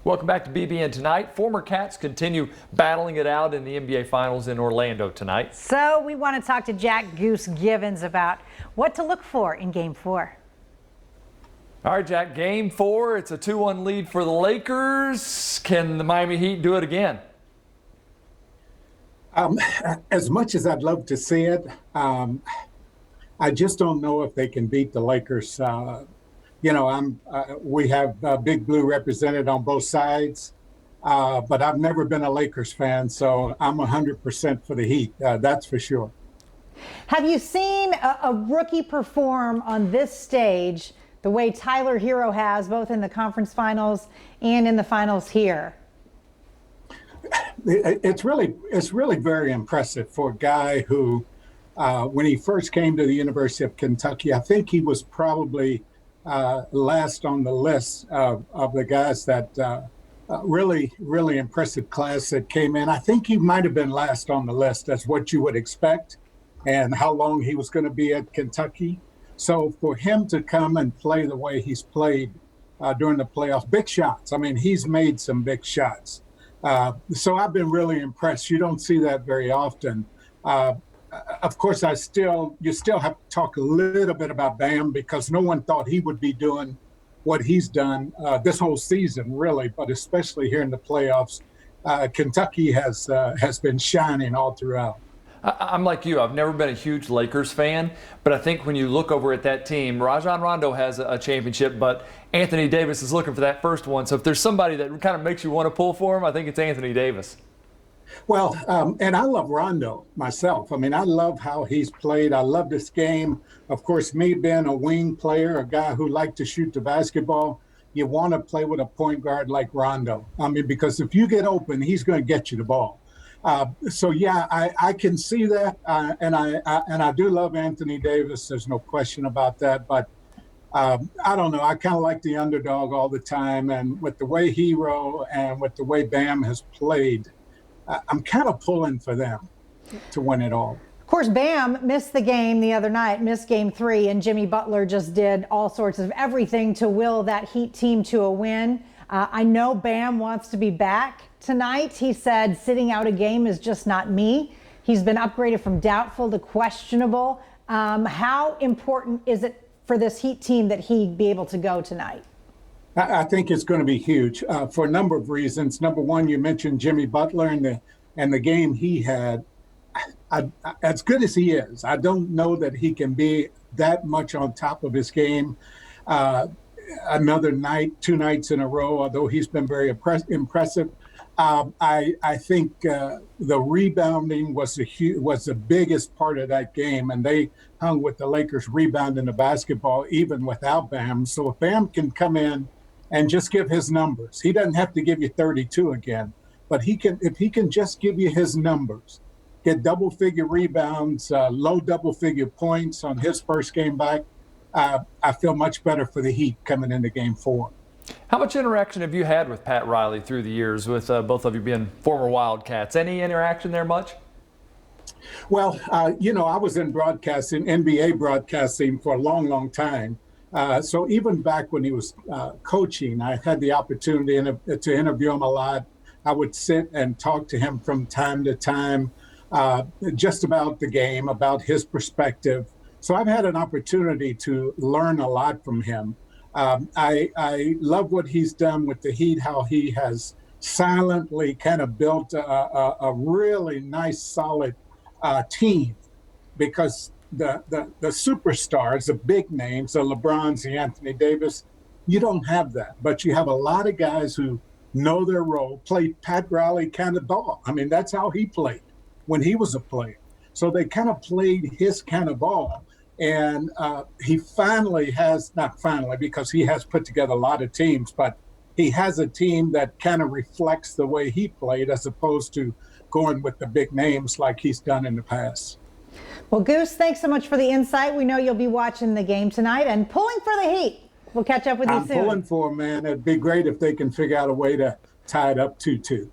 Welcome back to BBN Tonight. Former Cats continue battling it out in the NBA Finals in Orlando tonight. So we want to talk to Jack Goose Givens about what to look for in Game 4. All right, Jack, Game 4. It's a 2-1 lead for the Lakers. Can the Miami Heat do it again? As much as I'd love to see it, I just don't know if they can beat the Lakers. We have Big Blue represented on both sides, but I've never been a Lakers fan, so I'm 100% for the Heat. That's for sure. Have you seen a rookie perform on this stage the way Tyler Herro has, both in the conference finals and in the finals here? It's really very impressive for a guy who, when he first came to the University of Kentucky, I think he was probably last on the list of the guys that really impressive class that came in. I think he might have been last on the list, as what you would expect, and how long he was going to be at Kentucky. So for him to come and play the way he's played during the playoffs, big shots. I mean, he's made some big shots. So I've been really impressed. You don't see that very often. Of course, you still have to talk a little bit about Bam, because no one thought he would be doing what he's done this whole season, really, but especially here in the playoffs. Kentucky has been shining all throughout. I'm like you. I've never been a huge Lakers fan, but I think when you look over at that team, Rajon Rondo has a championship, but Anthony Davis is looking for that first one. So if there's somebody that kind of makes you want to pull for him, I think it's Anthony Davis. Well, and I love Rondo myself. I mean, I love how he's played. I love this game. Of course, me being a wing player, a guy who liked to shoot the basketball, you want to play with a point guard like Rondo. I mean, because if you get open, he's going to get you the ball. So yeah, I can see that, and I do love Anthony Davis. There's no question about that. But I don't know. I kind of like the underdog all the time, and with the way Herro and with the way Bam has played, I'm kind of pulling for them to win it all. Of course, Bam missed the game the other night, missed Game 3, and Jimmy Butler just did all sorts of everything to will that Heat team to a win. I know Bam wants to be back tonight. He said sitting out a game is just not me. He's been upgraded from doubtful to questionable. How important is it for this Heat team that he be able to go tonight? I think it's going to be huge for a number of reasons. Number one, you mentioned Jimmy Butler and the game he had. As good as he is, I don't know that he can be that much on top of his game another night, 2 nights in a row, although he's been very impressive. I think the rebounding was the biggest part of that game, and they hung with the Lakers rebounding the basketball even without Bam. So if Bam can come in and just give his numbers, he doesn't have to give you 32 again, but if he can just give you his numbers, get double-figure rebounds, low double-figure points on his first game back, I feel much better for the Heat coming into Game 4. How much interaction have you had with Pat Riley through the years, with both of you being former Wildcats? Any interaction there much? Well, I was in broadcasting, NBA broadcasting for a long, long time. So even back when he was coaching, I had the opportunity to interview him a lot. I would sit and talk to him from time to time, just about the game, about his perspective. So I've had an opportunity to learn a lot from him. I love what he's done with the Heat, how he has silently kind of built a really nice, solid team, because the superstars, the big names, the LeBrons, the Anthony Davis, you don't have that. But you have a lot of guys who know their role, play Pat Riley kind of ball. I mean, that's how he played when he was a player. So they kind of played his kind of ball. And he finally has, not finally, because he has put together a lot of teams, but he has a team that kind of reflects the way he played, as opposed to going with the big names like he's done in the past. Well, Goose, thanks so much for the insight. We know you'll be watching the game tonight and pulling for the Heat. We'll catch up with you soon. I'm pulling for them, man. It'd be great if they can figure out a way to tie it up 2-2.